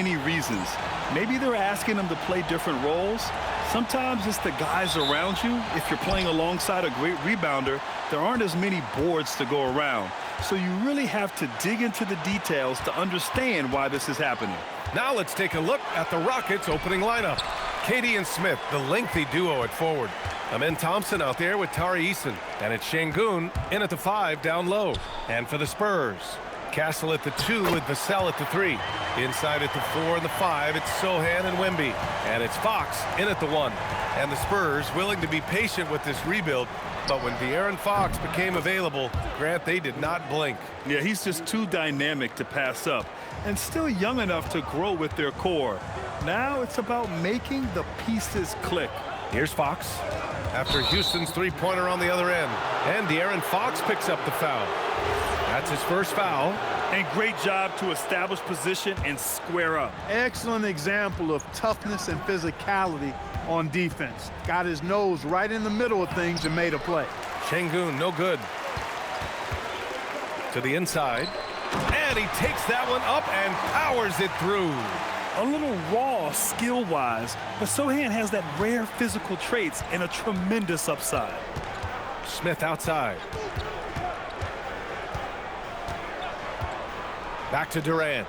many reasons. Maybe they're asking him to play different roles. Sometimes it's the guys around you. If you're playing alongside a great rebounder, there aren't as many boards to go around. So you really have to dig into the details to understand why this is happening. Now let's take a look at the Rockets' opening lineup. Katie and Smith, the lengthy duo at forward. Amin Thompson out there with Tari Eason. And it's Şengün in at the 5 down low. And for the Spurs, Castle at the 2 with Vassell at the 3. Inside at the 4 and the 5, it's Sochan and Wemby. And it's Fox in at the 1. And the Spurs willing to be patient with this rebuild. But when De'Aaron Fox became available, Grant, they did not blink. Yeah, he's just too dynamic to pass up. And still young enough to grow with their core. Now it's about making the pieces click. Here's Fox after Houston's three-pointer on the other end. And De'Aaron Fox picks up the foul. That's his first foul. And great job to establish position and square up. Excellent example of toughness and physicality on defense. Got his nose right in the middle of things and made a play. Şengün, no good. To the inside. And he takes that one up and powers it through. A little raw skill-wise, but Sochan has that rare physical traits and a tremendous upside. Smith outside. Back to Durant.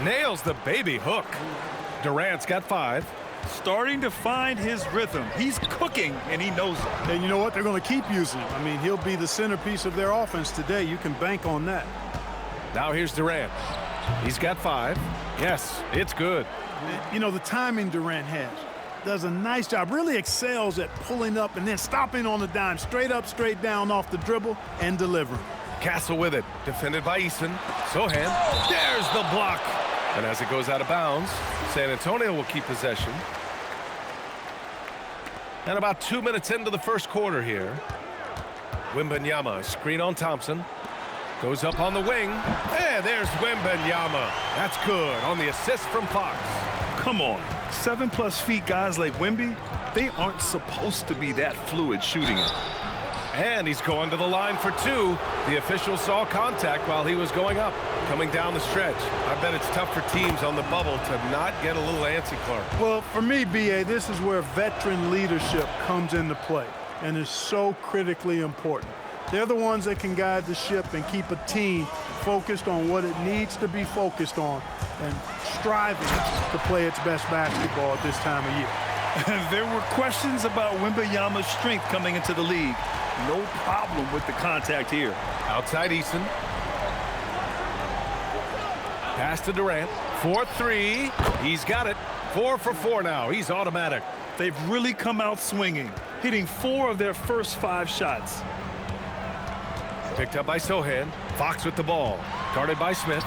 Nails the baby hook. Durant's got 5. Starting to find his rhythm. He's cooking, and he knows it. And you know what? They're going to keep using him. I mean, he'll be the centerpiece of their offense today. You can bank on that. Now here's Durant. He's got 5. Yes, it's good. You know, the timing Durant has. Does a nice job. Really excels at pulling up and then stopping on the dime. Straight up, straight down off the dribble and delivering. Castle with it. Defended by Eason. Sochan. There's the block. And as it goes out of bounds, San Antonio will keep possession. And about 2 minutes into the first quarter here. Wembanyama, screen on Thompson. Goes up on the wing. And there's Wembanyama. That's good on the assist from Fox. Come on. 7+ feet guys like Wemby, they aren't supposed to be that fluid shooting it. And he's going to the line for 2. The official saw contact while he was going up. Coming down the stretch. I bet it's tough for teams on the bubble to not get a little antsy, Clark. Well, for me, B.A., this is where veteran leadership comes into play and is so critically important. They're the ones that can guide the ship and keep a team focused on what it needs to be focused on and striving to play its best basketball at this time of year. There were questions about Wembanyama's strength coming into the league. No problem with the contact here. Outside Eason. Pass to Durant. 4-3. He's got it. 4 for 4 now. He's automatic. They've really come out swinging, hitting 4 of their first 5 shots. Picked up by Sochan. Fox with the ball. Guarded by Smith.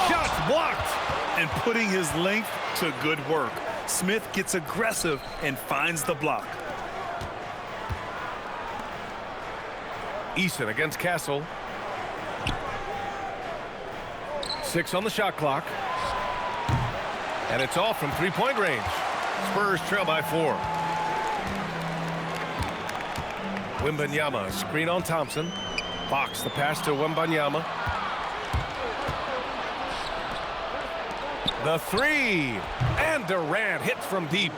Shots blocked. And putting his length to good work. Smith gets aggressive and finds the block. Eason against Castle. 6 on the shot clock. And it's all from three-point range. Spurs trail by 4. Wembanyama, screen on Thompson. Fox, the pass to Wembanyama. The 3. And Durant hits from deep.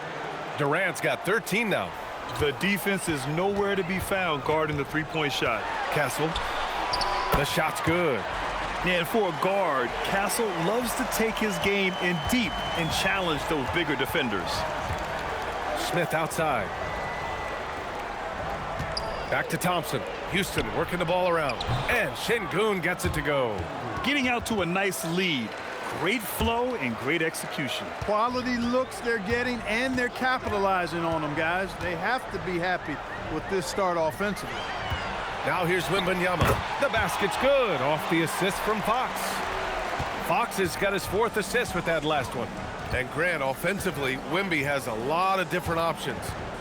Durant's got 13 now. The defense is nowhere to be found guarding the three-point shot. Castle. The shot's good. And for a guard, Castle loves to take his game in deep and challenge those bigger defenders. Smith outside. Back to Thompson. Houston working the ball around. And Şengün gets it to go. Getting out to a nice lead. Great flow and great execution. Quality looks they're getting, and they're capitalizing on them, guys. They have to be happy with this start offensively. Now here's Wembanyama. The basket's good off the assist from Fox. Fox has got his 4th assist with that last one. And Grant, offensively, Wemby has a lot of different options.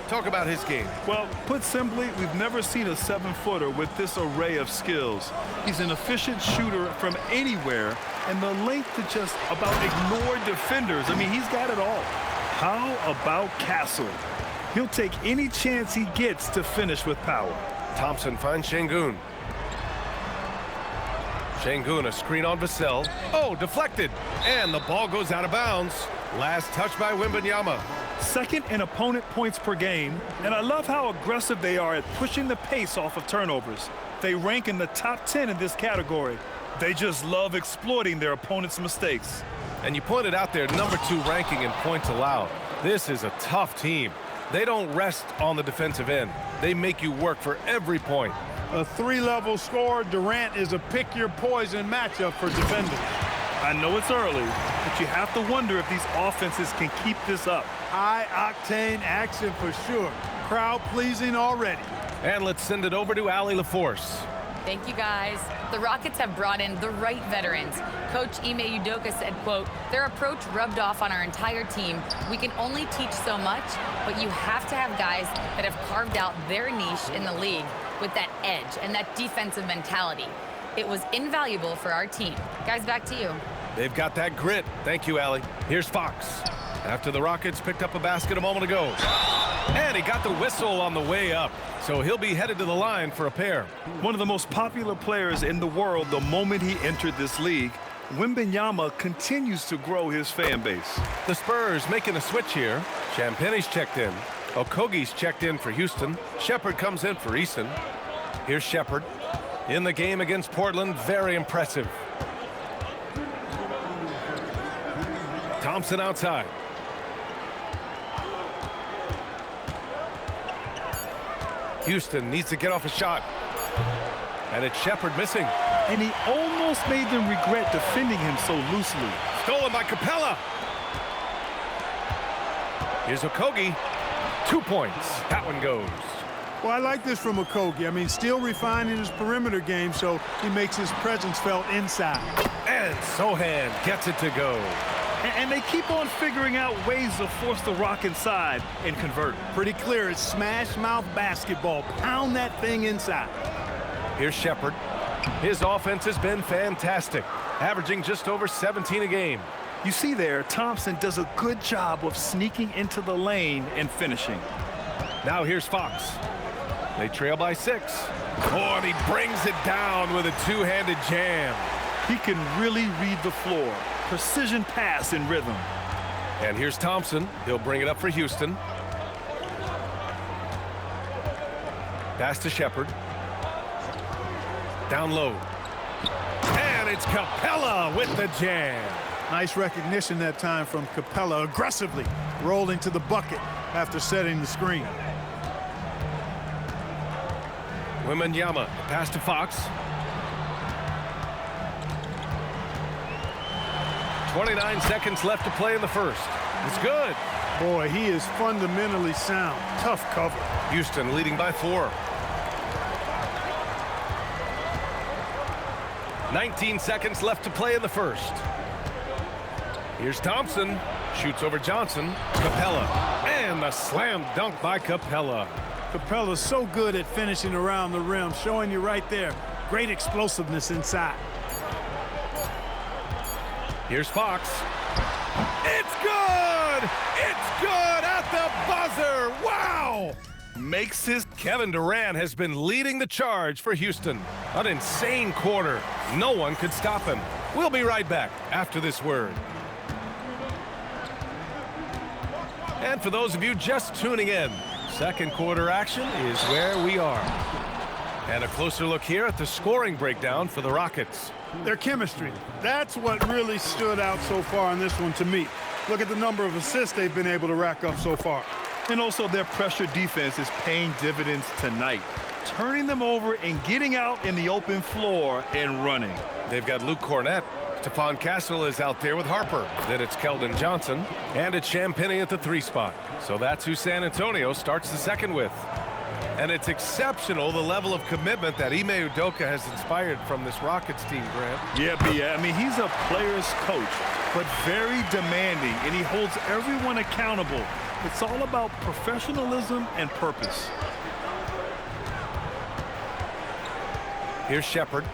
Talk about his game. Well, put simply, we've never seen a 7-footer with this array of skills. He's an efficient shooter from anywhere, and the length to just about ignore defenders. I mean, he's got it all. How about Castle? He'll take any chance he gets to finish with power. Thompson finds Şengün. Şengün, a screen on Vassell. Oh, deflected. And the ball goes out of bounds. Last touch by Wembanyama. Second in opponent points per game, and I love how aggressive they are at pushing the pace off of turnovers. They rank in the top 10 in this category. They just love exploiting their opponent's mistakes. And you pointed out their #2 ranking in points allowed. This is a tough team. They don't rest on the defensive end. They make you work for every point. A 3-level scorer, Durant is a pick-your-poison matchup for defenders. I know it's early, but you have to wonder if these offenses can keep this up. High-octane action for sure. Crowd-pleasing already. And let's send it over to Allie LaForce. Thank you, guys. The Rockets have brought in the right veterans. Coach Ime Udoka said, quote, their approach rubbed off on our entire team. We can only teach so much, but you have to have guys that have carved out their niche in the league with that edge and that defensive mentality. It was invaluable for our team. Guys, back to you. They've got that grit. Thank you, Allie. Here's Fox. After the Rockets picked up a basket a moment ago. And he got the whistle on the way up. So he'll be headed to the line for a pair. One of the most popular players in the world the moment he entered this league, Wembanyama continues to grow his fan base. The Spurs making a switch here. Champagne's checked in. Okogie's checked in for Houston. Shepherd comes in for Eason. Here's Shepherd. In the game against Portland, very impressive. Thompson outside. Houston needs to get off a shot. And it's Shepherd missing. And he almost made them regret defending him so loosely. Stolen by Capella. Here's Okogie. 2 points. That one goes. Well, I like this from Okogie. I mean, still refining his perimeter game, so he makes his presence felt inside. And Sohan gets it to go. And they keep on figuring out ways to force the rock inside and convert. Pretty clear. It's smash mouth basketball. Pound that thing inside. Here's Shepherd. His offense has been fantastic, averaging just over 17 a game. You see there, Thompson does a good job of sneaking into the lane and finishing. Now here's Fox. They trail by 6. Oh, and he brings it down with a two-handed jam. He can really read the floor. Precision pass in rhythm. And here's Thompson. He'll bring it up for Houston. Pass to Shepherd. Down low. And it's Capella with the jam. Nice recognition that time from Capella, aggressively rolling to the bucket after setting the screen. Wembanyama, pass to Fox. 29 seconds left to play in the first. It's good. Boy, he is fundamentally sound. Tough cover. Houston leading by 4. 19 seconds left to play in the first. Here's Thompson. Shoots over Johnson. Capella. And the slam dunk by Capella. Capella's so good at finishing around the rim, showing you right there. Great explosiveness inside. Here's Fox. It's good! It's good at the buzzer! Wow! Makes his... Kevin Durant has been leading the charge for Houston. An insane quarter. No one could stop him. We'll be right back after this word. And for those of you just tuning in, second quarter action is where we are. And a closer look here at the scoring breakdown for the Rockets. Their chemistry. That's what really stood out so far in this one to me. Look at the number of assists they've been able to rack up so far. And also their pressure defense is paying dividends tonight, turning them over and getting out in the open floor and running. They've got Luke Cornett. Stephon Castle is out there with Harper. Then it's Keldon Johnson. And it's Champagnie at the 3 spot. So that's who San Antonio starts the second with. And it's exceptional, the level of commitment that Ime Udoka has inspired from this Rockets team, Grant. Yeah, I mean, he's a player's coach, but very demanding, and he holds everyone accountable. It's all about professionalism and purpose. Here's Shepherd.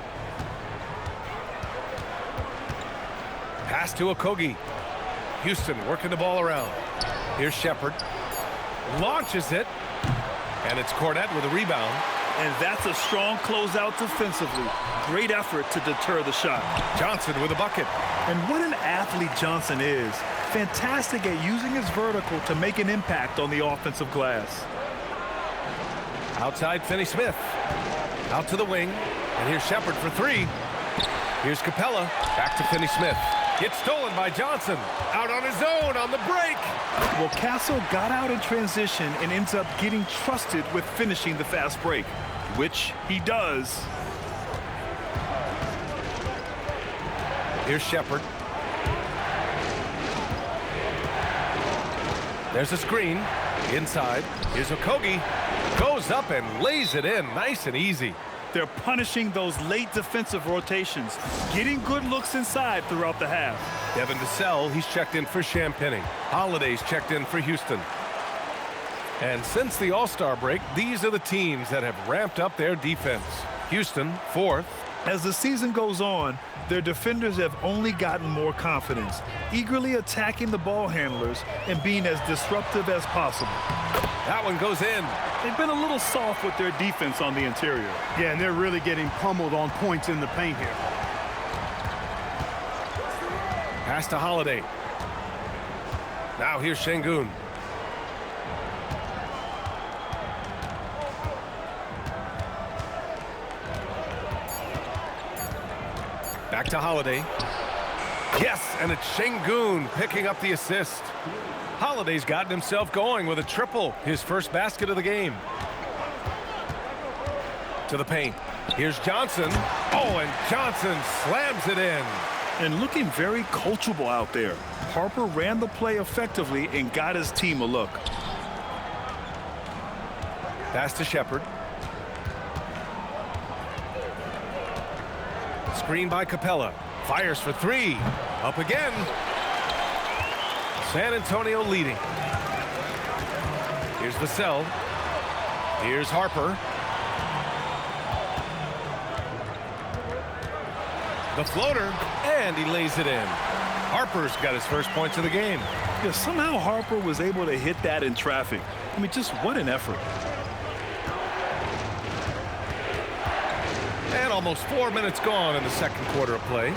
Pass to Okogie. Houston working the ball around. Here's Shepherd. Launches it. And it's Cornett with a rebound. And that's a strong closeout defensively. Great effort to deter the shot. Johnson with a bucket. And what an athlete Johnson is. Fantastic at using his vertical to make an impact on the offensive glass. Outside Finney-Smith. Out to the wing. And here's Shepard for three. Here's Capella. Back to Finney-Smith. Gets stolen by Johnson. Out on his own on the break. Well, Castle got out in transition and ends up getting trusted with finishing the fast break, which he does. Here's Shepard. There's a screen. Inside. Here's Okogie. Goes up and lays it in. Nice and easy. They're punishing those late defensive rotations, getting good looks inside throughout the half. Devin Vassell, he's checked in for Champagny. Holiday's checked in for Houston. And since the All-Star break, these are the teams that have ramped up their defense. Houston, 4th. As the season goes on, their defenders have only gotten more confidence, eagerly attacking the ball handlers and being as disruptive as possible. That one goes in. They've been a little soft with their defense on the interior. Yeah, and they're really getting pummeled on points in the paint here. Pass to Holiday. Now here's Şengün. Back to Holiday. Yes, and it's Şengün picking up the assist. Holiday's gotten himself going with a triple, his first basket of the game. To the paint. Here's Johnson. Oh, and Johnson slams it in. And looking very coachable out there. Harper ran the play effectively and got his team a look. Pass to Shepard. Screen by Capella. Fires for three. Up again. San Antonio leading. Here's Vassell. Here's Harper. The floater, and he lays it in. Harper's got his first points of the game. Yeah, somehow Harper was able to hit that in traffic. I mean, just what an effort. And almost 4 minutes gone in the second quarter of play.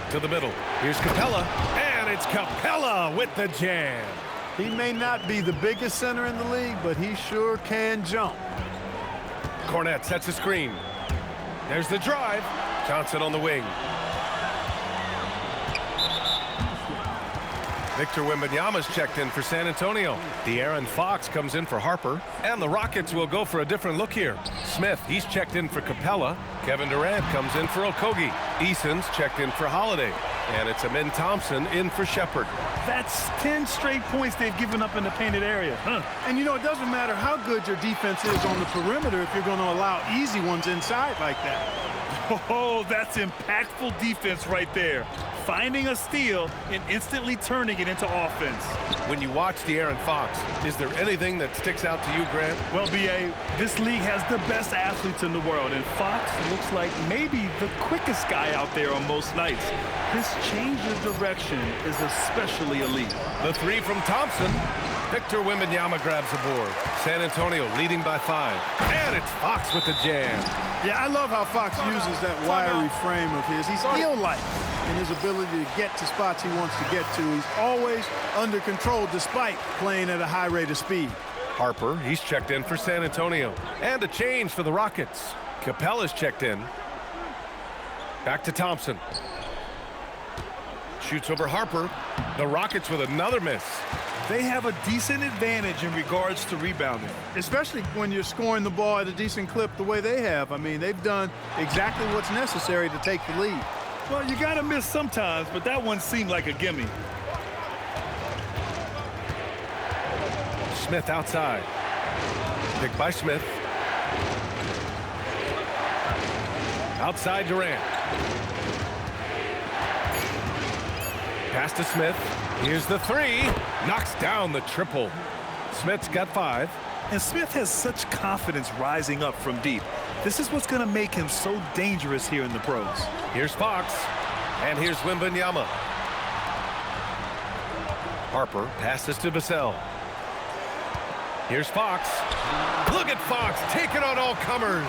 To the middle. Here's Capella, and it's Capella with the jam. He may not be the biggest center in the league, but he sure can jump. Cornette sets a screen. There's the drive. Johnson on the wing. Victor Wembanyama's checked in for San Antonio. De'Aaron Fox comes in for Harper. And the Rockets will go for a different look here. Smith, he's checked in for Capella. Kevin Durant comes in for Okogie. Eason's checked in for Holiday. And it's Amin Thompson in for Shepard. That's 10 straight points they've given up in the painted area. And you know, it doesn't matter how good your defense is on the perimeter if you're going to allow easy ones inside like that. Oh, that's impactful defense right there. Finding a steal and instantly turning it into offense. When you watch De'Aaron Fox, is there anything that sticks out to you, Grant? Well, B.A., this league has the best athletes in the world, and Fox looks like maybe the quickest guy out there on most nights. His change of direction is especially elite. The three from Thompson. Victor Wembanyama grabs the board. San Antonio leading by 5. And it's Fox with the jam. Yeah, I love how Fox uses that wiry frame of his. He's eel-like in his ability to get to spots he wants to get to. He's always under control despite playing at a high rate of speed. Harper, he's checked in for San Antonio. And a change for the Rockets. Capella's checked in. Back to Thompson. Shoots over Harper. The Rockets with another miss. They have a decent advantage in regards to rebounding. Especially when you're scoring the ball at a decent clip the way they have. I mean, they've done exactly what's necessary to take the lead. Well, you got to miss sometimes, but that one seemed like a gimme. Smith outside. Picked by Smith. Outside Durant. Pass to Smith. Here's the three. Knocks down the triple. Smith's got 5. And Smith has such confidence rising up from deep. This is what's going to make him so dangerous here in the pros. Here's Fox. And here's Wembanyama. Harper passes to Vassell. Here's Fox. Look at Fox taking on all comers.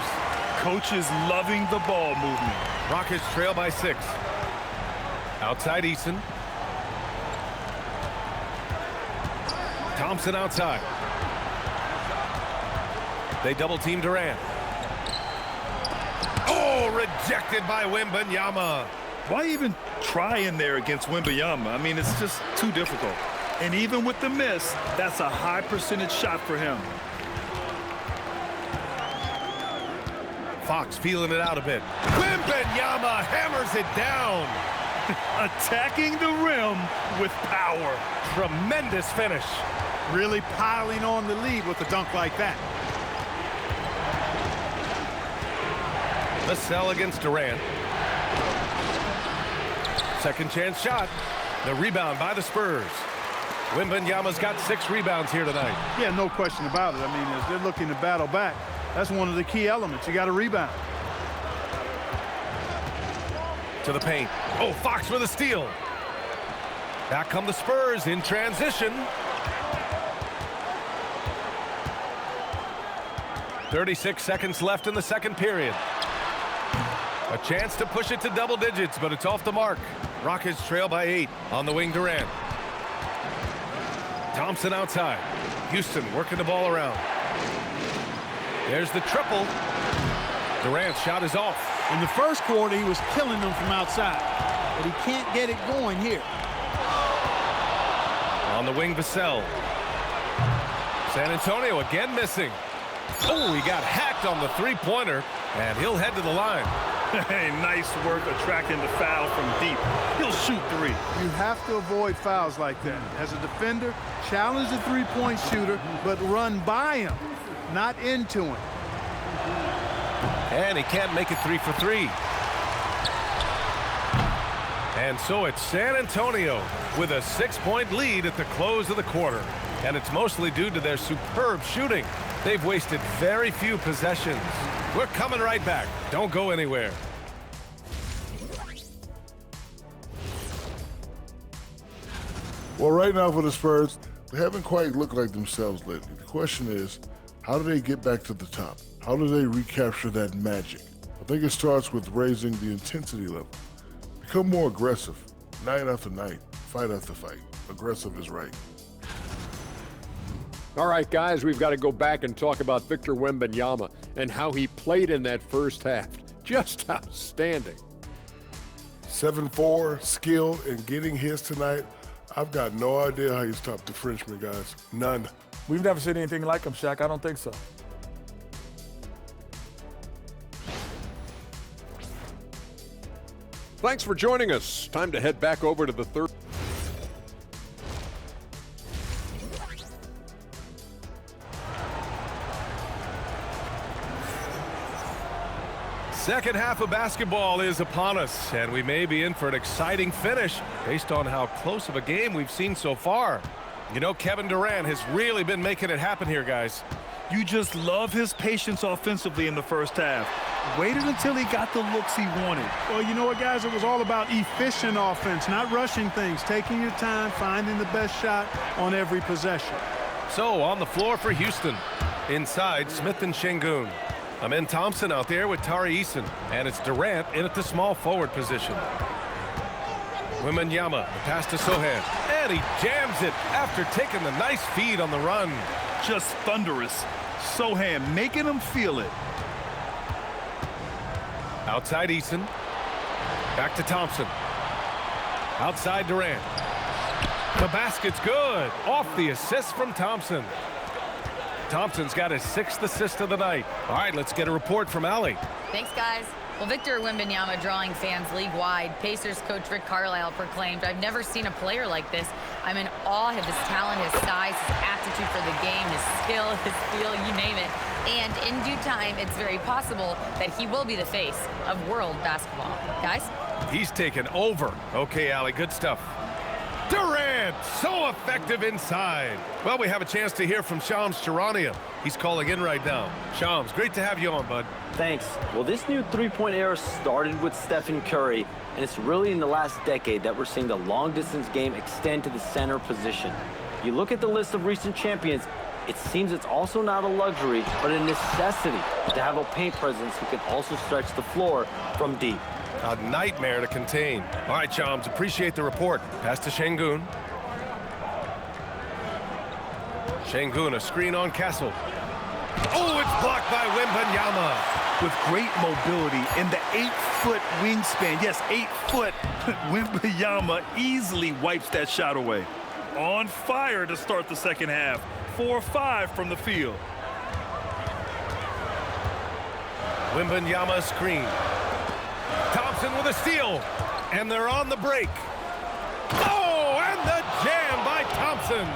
Coach is loving the ball movement. Rockets trail by 6. Outside Eason. Thompson outside. They double team Durant. Oh, rejected by Wembanyama. Why even try in there against Wembanyama? I mean, it's just too difficult. And even with the miss, that's a high percentage shot for him. Fox feeling it out a bit. Wembanyama hammers it down. Attacking the rim with power. Tremendous finish. Really piling on the lead with a dunk like that. Vassell against Durant. Second chance shot. The rebound by the Spurs. Wembanyama's got 6 rebounds here tonight. Yeah, no question about it. I mean, as they're looking to battle back, that's one of the key elements. You got to rebound. To the paint. Oh, Fox with a steal. Back come the Spurs in transition. 36 seconds left in the second period. A chance to push it to double digits, but it's off the mark. Rockets trail by 8 on the wing Durant. Thompson outside. Houston working the ball around. There's the triple. Durant's shot is off. In the first quarter, he was killing them from outside, but he can't get it going here. On the wing, Vassell. San Antonio again missing. Oh, he got hacked on the three-pointer, and he'll head to the line. Hey, nice work attracting the foul from deep. He'll shoot 3. You have to avoid fouls like that. As a defender, challenge the three-point shooter, but run by him, not into him. And he can't make it 3 for 3. And so it's San Antonio with a 6-point lead at the close of the quarter. And it's mostly due to their superb shooting. They've wasted very few possessions. We're coming right back. Don't go anywhere. Well, right now for the Spurs, they haven't quite looked like themselves lately. The question is, how do they get back to the top? How do they recapture that magic? I think it starts with raising the intensity level. Become more aggressive, night after night, fight after fight. Aggressive is right. All right, guys, we've got to go back and talk about Victor Wembanyama and how he played in that first half. Just outstanding. 7'4", skill, and getting his tonight. I've got no idea how you stop the Frenchman, guys. None. We've never seen anything like him, Shaq. I don't think so. Thanks for joining us. Time to head back over to the third. Second half of basketball is upon us, and we may be in for an exciting finish based on how close of a game we've seen so far. You know, Kevin Durant has really been making it happen here, guys. You just love his patience offensively in the first half. Waited until he got the looks he wanted. Well, you know what, guys? It was all about efficient offense, not rushing things, taking your time, finding the best shot on every possession. So, on the floor for Houston. Inside, Smith and Şengün. Amen Thompson out there with Tari Eason, and it's Durant in at the small forward position. Wembanyama, the pass to Sohan, and he jams it after taking the nice feed on the run. Just thunderous. Sohan making him feel it. Outside Eason. Back to Thompson. Outside Durant. The basket's good. Off the assist from Thompson. Thompson's got his 6th assist of the night. All right, let's get a report from Allie. Thanks, guys. Well, Victor Wembanyama drawing fans league-wide. Pacers coach Rick Carlisle proclaimed, "I've never seen a player like this. I'm in awe of his talent, his size, his aptitude for the game, his skill, his feel, you name it. And in due time, it's very possible that he will be the face of world basketball." Guys? He's taken over. Okay, Allie, good stuff. Durant, so effective inside. Well, we have a chance to hear from Shams Charania. He's calling in right now. Shams, great to have you on, bud. Thanks. Well, this new three-point era started with Stephen Curry, and it's really in the last decade that we're seeing the long-distance game extend to the center position. You look at the list of recent champions, It seems it's also not a luxury, but a necessity to have a paint presence who can also stretch the floor from deep. A nightmare to contain. All right, Chums, appreciate the report. Pass to Şengün. Şengün, a screen on Castle. Oh, it's blocked by Wembanyama. With great mobility and the 8-foot wingspan, yes, 8 foot, Wembanyama easily wipes that shot away. On fire to start the second half. 4-5 from the field. Wembanyama screen. Thompson with a steal. And they're on the break. Oh, and the jam by Thompson.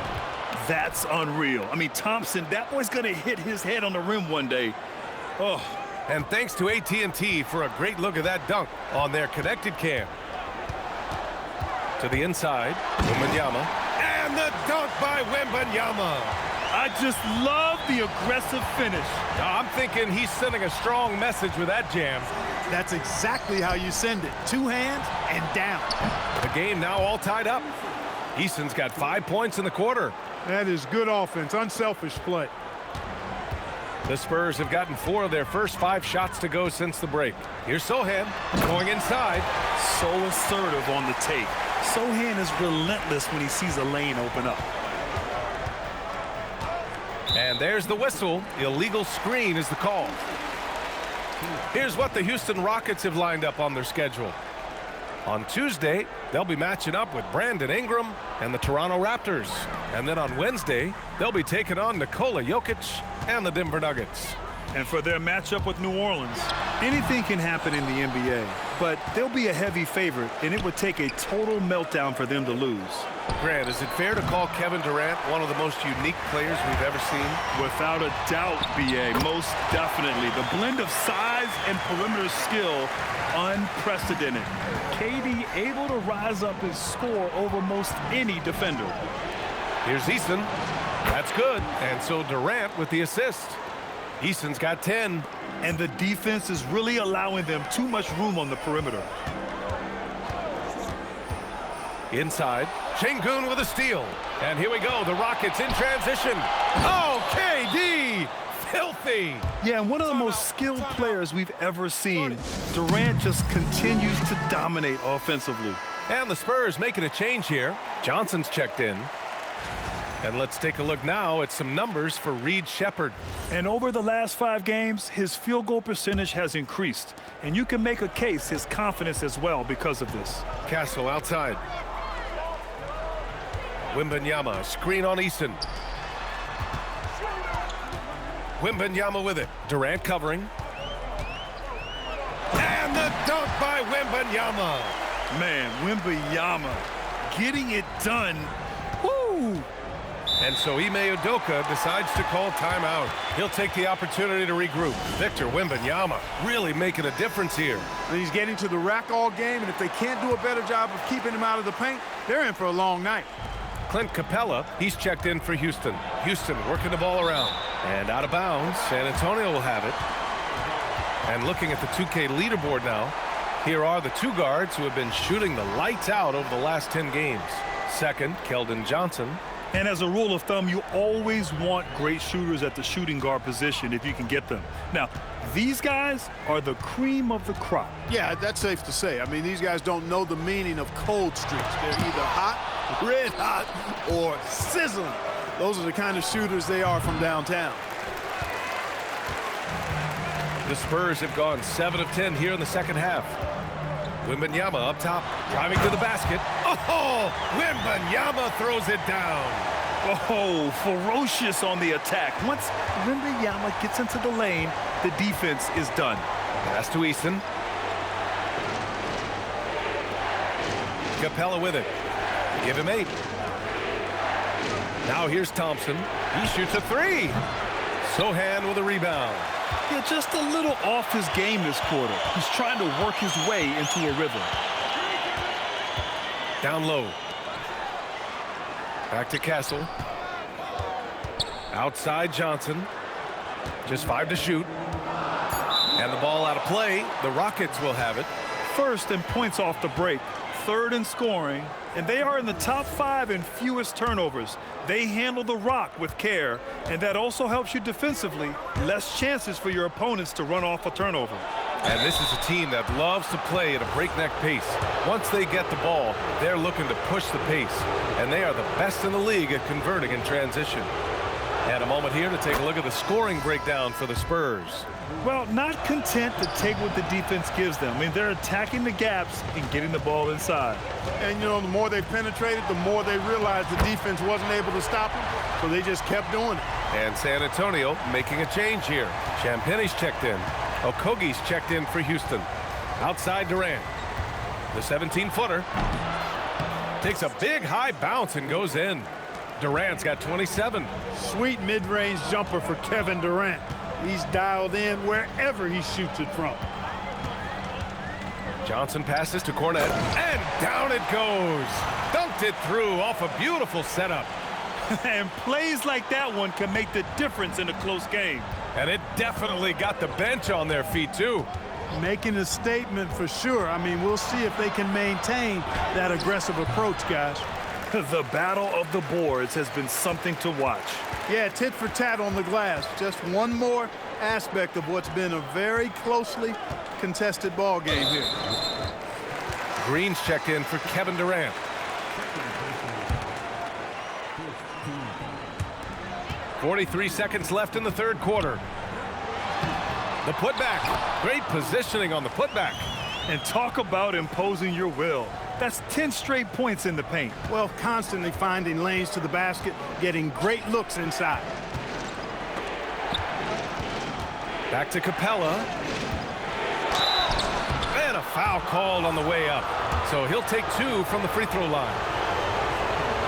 That's unreal. I mean, Thompson, that boy's going to hit his head on the rim one day. Oh. And thanks to AT&T for a great look at that dunk on their connected cam. To the inside, Wembanyama. And the dunk by Wembanyama. I just love the aggressive finish. I'm thinking he's sending a strong message with that jam. That's exactly how you send it. 2 hands and down. The game now all tied up. Eason's got 5 points in the quarter. That is good offense, unselfish play. The Spurs have gotten 4 of their first 5 shots to go since the break. Here's Sochan going inside. So assertive on the take. Sochan is relentless when he sees a lane open up. And there's the whistle. Illegal screen is the call. Here's what the Houston Rockets have lined up on their schedule. On Tuesday, they'll be matching up with Brandon Ingram and the Toronto Raptors. And then on Wednesday, they'll be taking on Nikola Jokic and the Denver Nuggets. And for their matchup with New Orleans, anything can happen in the NBA, but they'll be a heavy favorite, and it would take a total meltdown for them to lose. Grant, is it fair to call Kevin Durant one of the most unique players we've ever seen? Without a doubt, B.A., most definitely. The blend of size and perimeter skill, unprecedented. KD able to rise up and score over most any defender. Here's Eason. That's good. And so Durant with the assist. Eason's got 10. And the defense is really allowing them too much room on the perimeter. Inside, Şengün with a steal. And here we go, the Rockets in transition. Oh, KD! Filthy! Yeah, and one of the most skilled players we've ever seen. Durant just continues to dominate offensively. And the Spurs making a change here. Johnson's checked in. And let's take a look now at some numbers for Reed Shepherd. And over the last 5 games, his field goal percentage has increased. And you can make a case his confidence as well because of this. Castle outside. Wembanyama, screen on Eason. Wembanyama with it. Durant covering. And the dunk by Wembanyama. Man, Wembanyama getting it done. Woo! And so Ime Udoka decides to call timeout. He'll take the opportunity to regroup. Victor Wembanyama really making a difference here. And he's getting to the rack all game, and if they can't do a better job of keeping him out of the paint, they're in for a long night. Clint Capella, he's checked in for Houston. Houston working the ball around. And out of bounds, San Antonio will have it. And looking at the 2K leaderboard now, here are the 2 guards who have been shooting the lights out over the last 10 games. Second, Keldon Johnson. And as a rule of thumb, you always want great shooters at the shooting guard position if you can get them. Now, these guys are the cream of the crop. Yeah, that's safe to say. I mean, these guys don't know the meaning of cold streaks. They're either hot, red hot, or sizzling. Those are the kind of shooters they are from downtown. The Spurs have gone 7 of 10 here in the second half. Wembanyama up top, driving to the basket. Oh, Wembanyama throws it down. Oh, ferocious on the attack. Once Wembanyama gets into the lane, the defense is done. Pass to Eason. Capella with it. Give him 8. Now here's Thompson. He shoots a 3. Sochan with a rebound. Yeah, just a little off his game this quarter. He's trying to work his way into a rhythm. Down low. Back to Castle. Outside Johnson. Just 5 to shoot. And the ball out of play. The Rockets will have it. First and points off the break. Third in scoring. and they are in the top 5 in fewest turnovers. They handle the rock with care, and that also helps you defensively. Less chances for your opponents to run off a turnover. And this is a team that loves to play at a breakneck pace. Once they get the ball, they're looking to push the pace, and they are the best in the league at converting in transition. And a moment here to take a look at the scoring breakdown for the Spurs. Well, not content to take what the defense gives them. I mean, they're attacking the gaps and getting the ball inside. And, you know, the more they penetrated, the more they realized the defense wasn't able to stop them, so they just kept doing it. And San Antonio making a change here. Champagne's checked in. Okogie's checked in for Houston. Outside Durant. The 17-footer takes a big high bounce and goes in. Durant's got 27. Sweet mid-range jumper for Kevin Durant. He's dialed in wherever he shoots it from. Johnson passes to Cornet, and down it goes. Dunked it through off a beautiful setup. And plays like that one can make the difference in a close game. And it definitely got the bench on their feet, too. Making a statement for sure. I mean, we'll see if they can maintain that aggressive approach, guys. The battle of the boards has been something to watch. Yeah, tit for tat on the glass. Just one more aspect of what's been a very closely contested ball game here. Green's checked in for Kevin Durant. .43 seconds left in the third quarter. The putback. Great positioning on the putback. And talk about imposing your will. That's 10 straight points in the paint. Well, constantly finding lanes to the basket, getting great looks inside. Back to Capella. And a foul called on the way up. So he'll take 2 from the free throw line.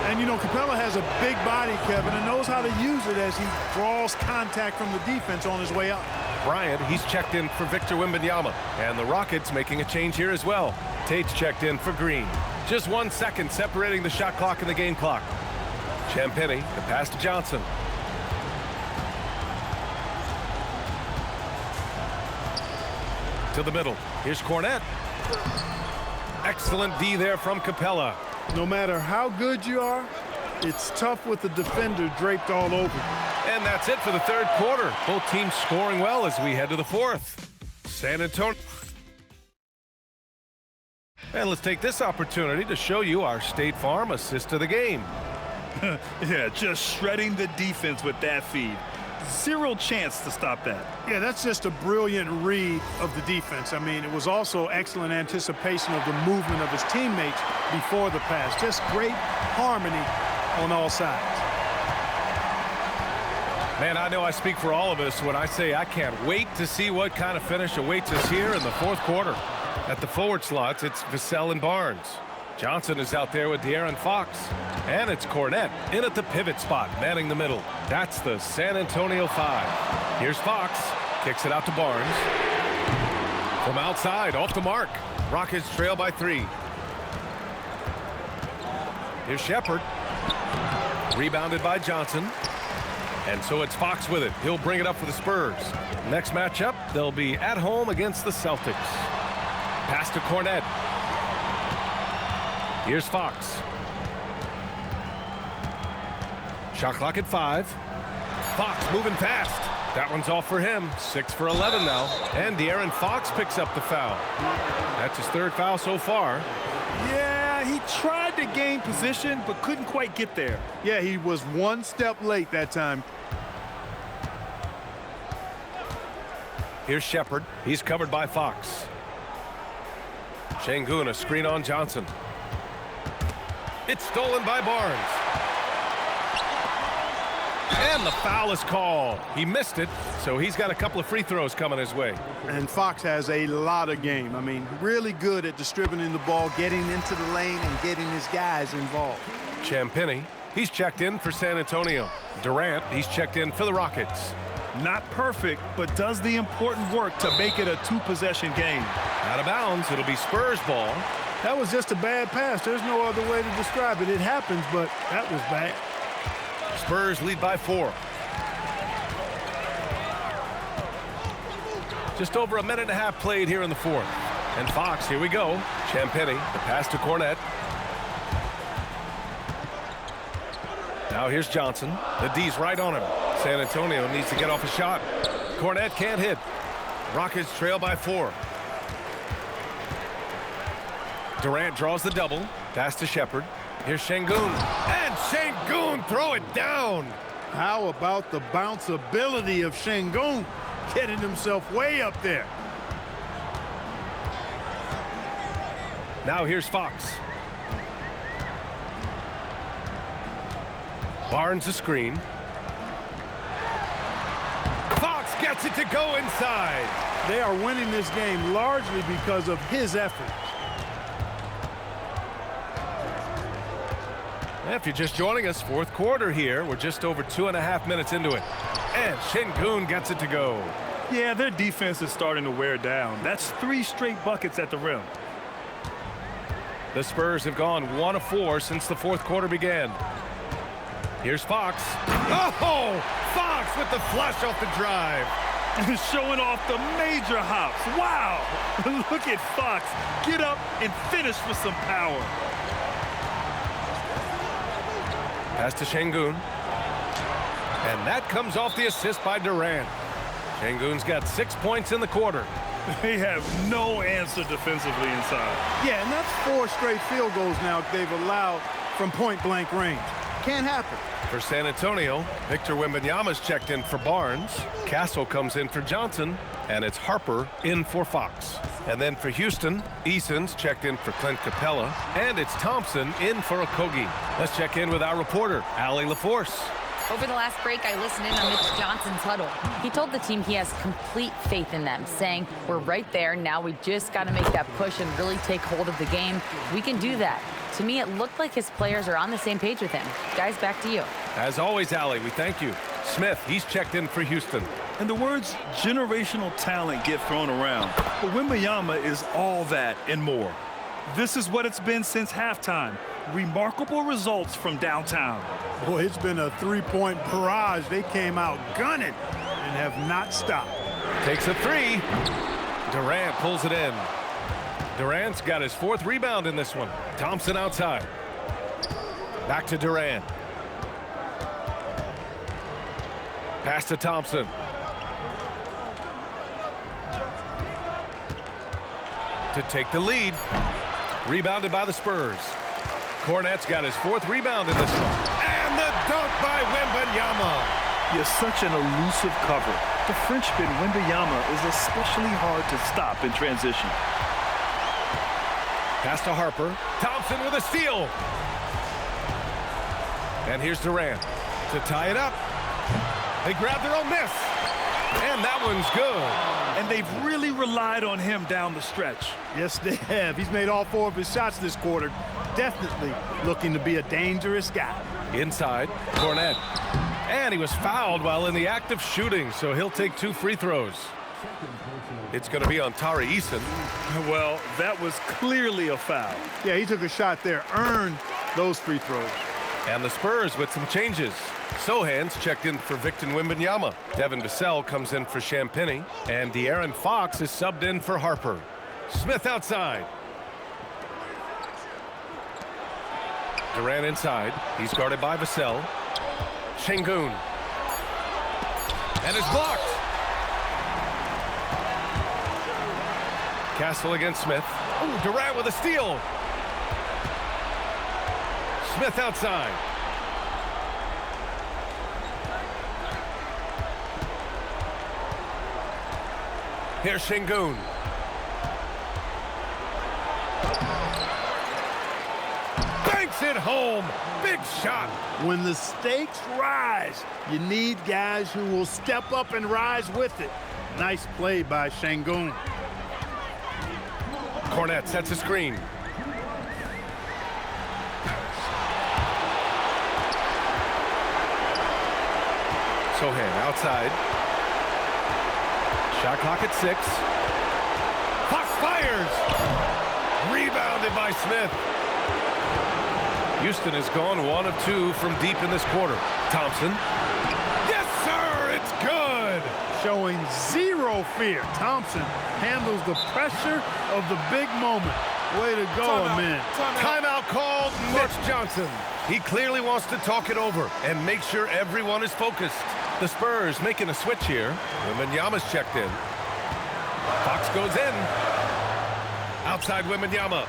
And, you know, Capella has a big body, Kevin, and knows how to use it as he draws contact from the defense on his way up. Bryant, he's checked in for Victor Wembanyama. And the Rockets making a change here as well. Tate's checked in for Green. Just 1 second separating the shot clock and the game clock. Champagnie, the pass to Johnson. To the middle. Here's Cornet. Excellent D there from Capella. No matter how good you are, it's tough with the defender draped all over. And that's it for the third quarter. Both teams scoring well as we head to the fourth. San Antonio. And let's take this opportunity to show you our State Farm assist of the game. Yeah, just shredding the defense with that feed. Zero chance to stop that. Yeah, that's just a brilliant read of the defense. I mean, it was also excellent anticipation of the movement of his teammates before the pass. Just great harmony on all sides. Man, I know I speak for all of us when I say I can't wait to see what kind of finish awaits us here in the fourth quarter. At the forward slots, it's Vassell and Barnes. Johnson is out there with De'Aaron Fox. And it's Cornet in at the pivot spot, manning the middle. That's the San Antonio 5. Here's Fox. Kicks it out to Barnes. From outside, off the mark. Rockets trail by 3. Here's Shepard. Rebounded by Johnson. And so it's Fox with it. He'll bring it up for the Spurs. Next matchup, they'll be at home against the Celtics. Pass to Cornet. Here's Fox. Shot clock at 5. Fox moving fast. That one's off for him. 6 for 11 now. And De'Aaron Fox picks up the foul. That's his third foul so far. Yeah, he tried to gain position, but couldn't quite get there. Yeah, he was one step late that time. Here's Shepard. He's covered by Fox. Şengün, a screen on Johnson. It's stolen by Barnes. And the foul is called. He missed it, so he's got a couple of free throws coming his way. And Fox has a lot of game. I mean, really good at distributing the ball, getting into the lane, and getting his guys involved. Champagnie, he's checked in for San Antonio. Durant, he's checked in for the Rockets. Not perfect, but does the important work to make it a 2-possession game. Out of bounds, it'll be Spurs ball. That was just a bad pass. There's no other way to describe it. It happens, but that was bad. Spurs lead by 4. Just over a minute and a half played here in the fourth. And Fox, here we go. Champagnie, the pass to Cornet. Now here's Johnson. The D's right on him. San Antonio needs to get off a shot. Cornette can't hit. Rockets trail by 4. Durant draws the double. Pass to Shepard. Here's Şengün. And Şengün throw it down. How about the bounceability of Şengün getting himself way up there? Now here's Fox. Barnes a screen. Fox gets it to go inside. They are winning this game largely because of his efforts. If you're just joining us, fourth quarter here. We're just over 2.5 minutes into it. And Şengün gets it to go. Yeah, their defense is starting to wear down. That's 3 straight buckets at the rim. The Spurs have gone 1 of 4 since the fourth quarter began. Here's Fox. Oh! Fox with the flush off the drive. Showing off the major hops. Wow! Look at Fox. Get up and finish with some power. Pass to Şengün. And that comes off the assist by Durant. Şengün's got 6 points in the quarter. They have no answer defensively inside. Yeah, and that's 4 straight field goals now they've allowed from point-blank range. Can't happen. For San Antonio, Victor Wembanyama's checked in for Barnes. Castle comes in for Johnson. And it's Harper in for Fox. And then for Houston, Eason's checked in for Clint Capella. And it's Thompson in for Okogie. Let's check in with our reporter, Allie LaForce. Over the last break, I listened in on Mitch Johnson's huddle. He told the team he has complete faith in them, saying, we're right there. Now we just got to make that push and really take hold of the game. We can do that. To me, it looked like his players are on the same page with him. Guys, back to you. As always, Allie, we thank you. Smith, he's checked in for Houston. And the words generational talent get thrown around. But Wembanyama is all that and more. This is what it's been since halftime. Remarkable results from downtown. Boy, it's been a 3-point barrage. They came out gunning and have not stopped. Takes a 3. Durant pulls it in. Durant's got his 4th rebound in this one. Thompson outside. Back to Durant. Pass to Thompson. To take the lead. Rebounded by the Spurs. Cornette's got his 4th rebound in this one. And the dunk by Wembanyama. You're such an elusive cover. The Frenchman Wembanyama is especially hard to stop in transition. Pass to Harper. Thompson with a steal. And here's Durant to tie it up. They grab their own miss. And that one's good. And they've really relied on him down the stretch. Yes, they have. He's made all 4 of his shots this quarter. Definitely looking to be a dangerous guy. Inside, Cornette. And he was fouled while in the act of shooting, so he'll take 2 free throws. It's going to be on Tari Eason. Well, that was clearly a foul. Yeah, he took a shot there, earned those free throws. And the Spurs with some changes. Sohan's checked in for Victor Wembanyama. Devin Vassell comes in for Champagny. And De'Aaron Fox is subbed in for Harper. Smith outside. Durant inside. He's guarded by Vassell. Şengün. And it's blocked. Castle against Smith. Ooh, Durant with a steal. Smith outside. Here's Şengün. Banks it home. Big shot. When the stakes rise, you need guys who will step up and rise with it. Nice play by Şengün. Cornette sets a screen. Sohan outside. Shot clock at 6. Fox fires. Rebounded by Smith. Houston has gone 1 of 2 from deep in this quarter. Thompson. Yes, sir. It's good. Showing 0 fear. Thompson handles the pressure of the big moment. Way to go, man. Timeout called. Mitch Johnson. He clearly wants to talk it over and make sure everyone is focused. The Spurs making a switch here. Wembanyama's checked in. Fox goes in. Outside Wembanyama.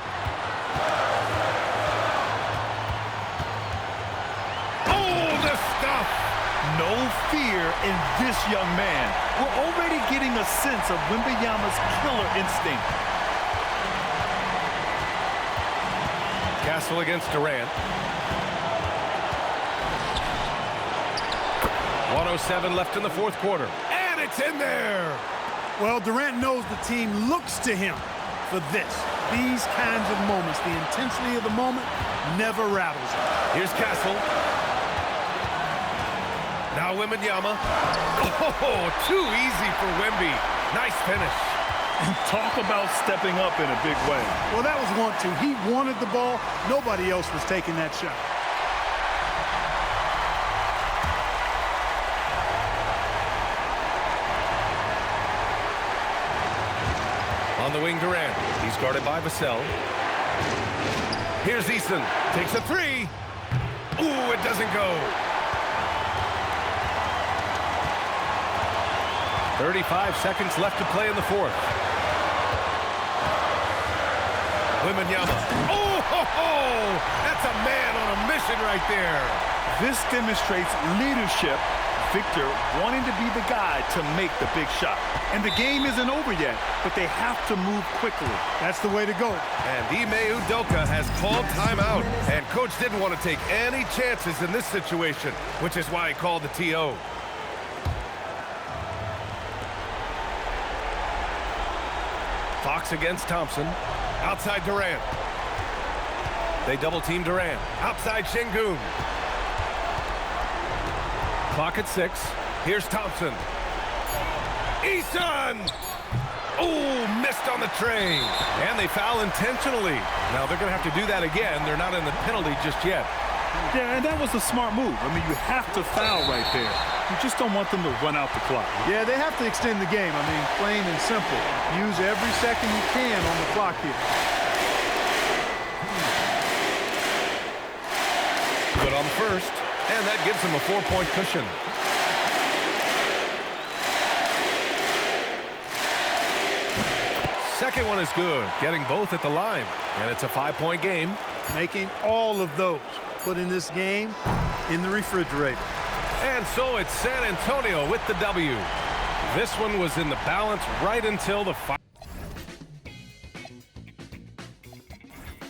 Oh, the stuff! No fear in this young man. We're already getting a sense of Wembanyama's killer instinct. Castle against Durant. 1:07 left in the fourth quarter. And it's in there! Well, Durant knows the team looks to him for this. These kinds of moments, the intensity of the moment, never rattles him. Here's Castle. Now Wembanyama. Oh, too easy for Wemby. Nice finish. And talk about stepping up in a big way. Well, that was want to. He wanted the ball. Nobody else was taking that shot. On the wing, Durant. He's guarded by Vassell. Here's Eason. Takes a three. Ooh, it doesn't go. 35 seconds left to play in the fourth. Wembanyama. Oh, ho, ho! That's a man on a mission right there. This demonstrates leadership. Victor wanting to be the guy to make the big shot. And the game isn't over yet, but they have to move quickly. That's the way to go. And Ime Udoka has called timeout. And coach didn't want to take any chances in this situation, which is why he called the TO. Fox against Thompson. Outside Durant. They double-team Durant. Outside Şengün. Clock at 6. Here's Thompson. Eason! Oh, missed on the tray. And they foul intentionally. Now they're going to have to do that again. They're not in the penalty just yet. Yeah, and that was a smart move. I mean, you have to foul right there. You just don't want them to run out the clock. Yeah, they have to extend the game. I mean, plain and simple. Use every second you can on the clock here. Good on the first, and that gives them a 4-point cushion. Second one is good, getting both at the line, and it's a 5-point game. Making all of those. Putting this game in the refrigerator. And so it's San Antonio with the W. This one was in the balance right until the final.